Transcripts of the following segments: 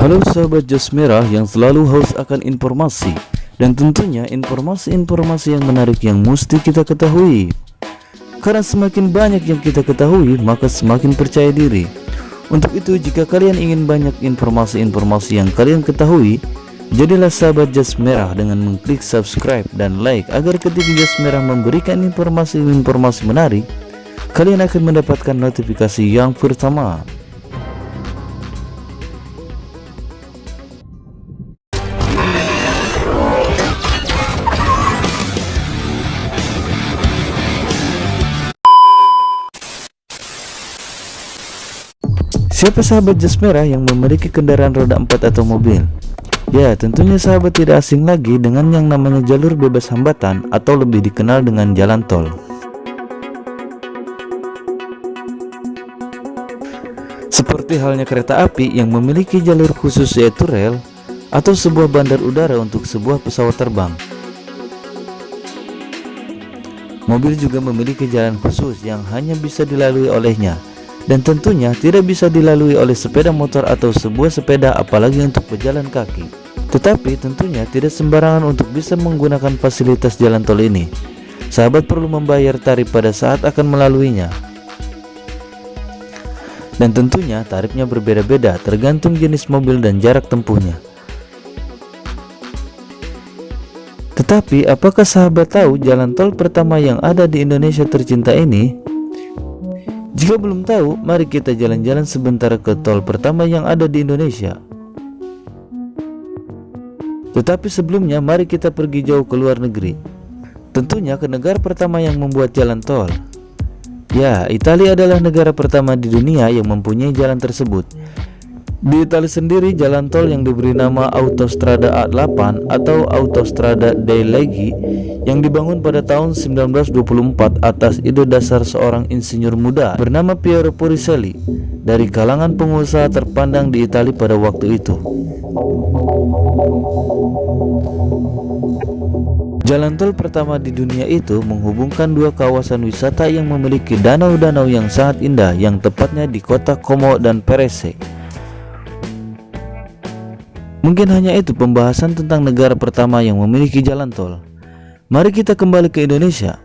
Halo sahabat Jas Merah yang selalu haus akan informasi, dan tentunya informasi-informasi yang menarik yang mesti kita ketahui. Karena semakin banyak yang kita ketahui, maka semakin percaya diri. Untuk itu, jika kalian ingin banyak informasi-informasi yang kalian ketahui, jadilah sahabat Jas Merah dengan mengklik subscribe dan like, agar ketika Jas Merah memberikan informasi-informasi menarik, kalian akan mendapatkan notifikasi yang pertama. Siapa sahabat Jas Merah yang memiliki kendaraan roda 4 atau mobil? Ya, tentunya sahabat tidak asing lagi dengan yang namanya jalur bebas hambatan atau lebih dikenal dengan jalan tol. Seperti halnya kereta api yang memiliki jalur khusus yaitu rel, atau sebuah bandar udara untuk sebuah pesawat terbang. Mobil juga memiliki jalan khusus yang hanya bisa dilalui olehnya, dan tentunya tidak bisa dilalui oleh sepeda motor atau sebuah sepeda, apalagi untuk pejalan kaki. Tetapi tentunya tidak sembarangan untuk bisa menggunakan fasilitas jalan tol ini. Sahabat perlu membayar tarif pada saat akan melaluinya. Dan tentunya tarifnya berbeda-beda tergantung jenis mobil dan jarak tempuhnya. Tetapi apakah sahabat tahu jalan tol pertama yang ada di Indonesia tercinta ini? Jika belum tahu, mari kita jalan-jalan sebentar ke tol pertama yang ada di Indonesia. Tetapi sebelumnya, mari kita pergi jauh ke luar negeri. Tentunya ke negara pertama yang membuat jalan tol. Ya, Italia adalah negara pertama di dunia yang mempunyai jalan tersebut. Di Italia sendiri, jalan tol yang diberi nama Autostrada A8 atau Autostrada dei Laghi yang dibangun pada tahun 1924 atas ide dasar seorang insinyur muda bernama Piero Puricelli dari kalangan pengusaha terpandang di Italia pada waktu itu. Jalan tol pertama di dunia itu menghubungkan dua kawasan wisata yang memiliki danau-danau yang sangat indah, yang tepatnya di kota Como dan Varese. Mungkin hanya itu pembahasan tentang negara pertama yang memiliki jalan tol. Mari kita kembali ke Indonesia.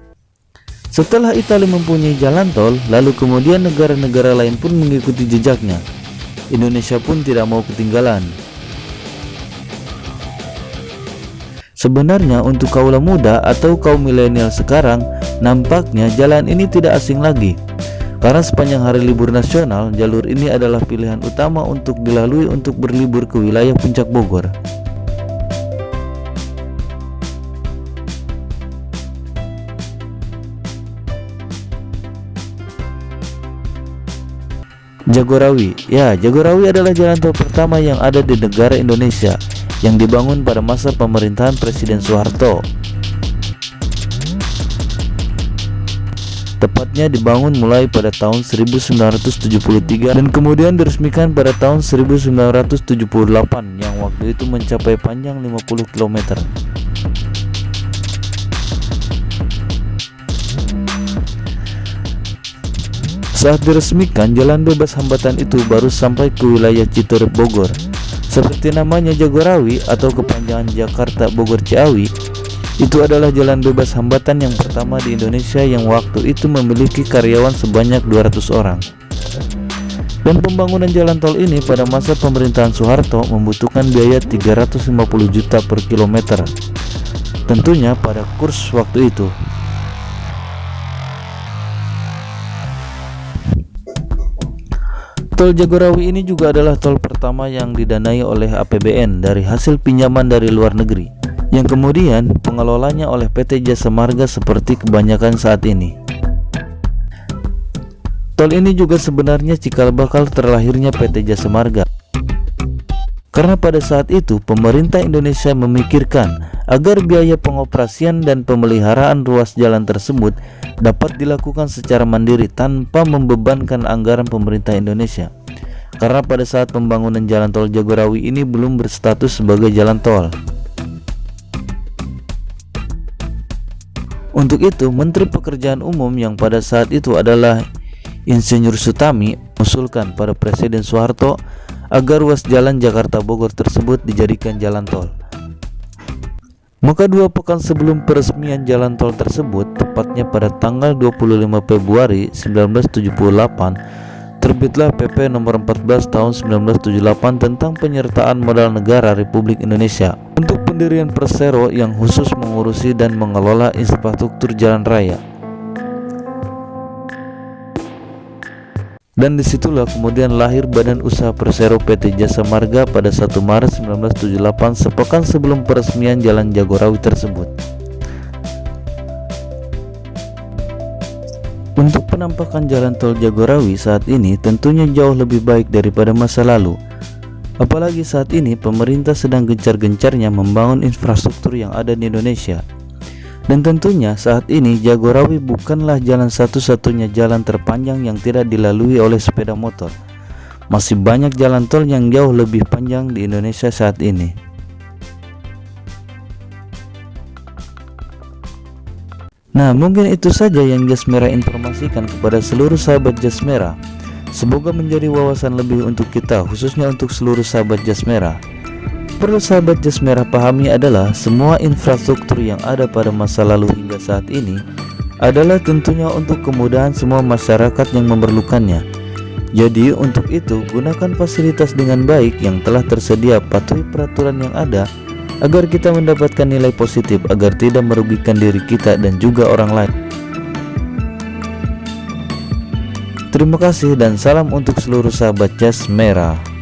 Setelah Italia mempunyai jalan tol, lalu kemudian negara-negara lain pun mengikuti jejaknya. Indonesia pun tidak mau ketinggalan. Sebenarnya untuk kaula muda atau kaum milenial sekarang, nampaknya jalan ini tidak asing lagi. Karena sepanjang hari libur nasional, jalur ini adalah pilihan utama untuk dilalui untuk berlibur ke wilayah Puncak Bogor. Jagorawi. Ya, Jagorawi adalah jalan tol pertama yang ada di negara Indonesia yang dibangun pada masa pemerintahan Presiden Soeharto. Tepatnya dibangun mulai pada tahun 1973 dan kemudian diresmikan pada tahun 1978 yang waktu itu mencapai panjang 50 km. Saat diresmikan, jalan bebas hambatan itu baru sampai ke wilayah Citorep Bogor. Seperti namanya Jagorawi atau kepanjangan Jakarta Bogor Ciawi, itu adalah jalan bebas hambatan yang pertama di Indonesia yang waktu itu memiliki karyawan sebanyak 200 orang. Dan pembangunan jalan tol ini pada masa pemerintahan Soeharto membutuhkan biaya 350 juta per kilometer. Tentunya pada kurs waktu itu. Tol Jagorawi ini juga adalah tol pertama yang didanai oleh APBN dari hasil pinjaman dari luar negeri, yang kemudian pengelolanya oleh PT Jasa Marga seperti kebanyakan saat ini. Tol ini juga sebenarnya cikal bakal terlahirnya PT Jasa Marga, karena pada saat itu pemerintah Indonesia memikirkan agar biaya pengoperasian dan pemeliharaan ruas jalan tersebut dapat dilakukan secara mandiri tanpa membebankan anggaran pemerintah Indonesia. Karena pada saat pembangunan jalan tol Jagorawi ini belum berstatus sebagai jalan tol. Untuk itu, Menteri Pekerjaan Umum yang pada saat itu adalah Insinyur Sutami mengusulkan pada Presiden Soeharto agar ruas jalan Jakarta Bogor tersebut dijadikan jalan tol. Maka 2 pekan sebelum peresmian jalan tol tersebut, tepatnya pada tanggal 25 Februari 1978, terbitlah PP nomor 14 tahun 1978 tentang penyertaan modal negara Republik Indonesia untuk pendirian Persero yang khusus mengurusi dan mengelola infrastruktur jalan raya. Dan disitulah kemudian lahir Badan Usaha Persero PT Jasa Marga pada 1 Maret 1978, sepekan sebelum peresmian Jalan Jagorawi tersebut. Untuk penampakan Jalan Tol Jagorawi saat ini tentunya jauh lebih baik daripada masa lalu. Apalagi saat ini pemerintah sedang gencar-gencarnya membangun infrastruktur yang ada di Indonesia. Dan tentunya saat ini Jagorawi bukanlah jalan satu-satunya jalan terpanjang yang tidak dilalui oleh sepeda motor. Masih banyak jalan tol yang jauh lebih panjang di Indonesia saat ini. Nah, mungkin itu saja yang Jas Merah informasikan kepada seluruh sahabat Jas Merah. Semoga menjadi wawasan lebih untuk kita, khususnya untuk seluruh sahabat Jas Merah. Perlu sahabat Jas Merah pahami adalah semua infrastruktur yang ada pada masa lalu hingga saat ini adalah tentunya untuk kemudahan semua masyarakat yang memerlukannya. Jadi untuk itu gunakan fasilitas dengan baik yang telah tersedia, patuhi peraturan yang ada agar kita mendapatkan nilai positif, agar tidak merugikan diri kita dan juga orang lain. Terima kasih dan salam untuk seluruh sahabat Jas Merah.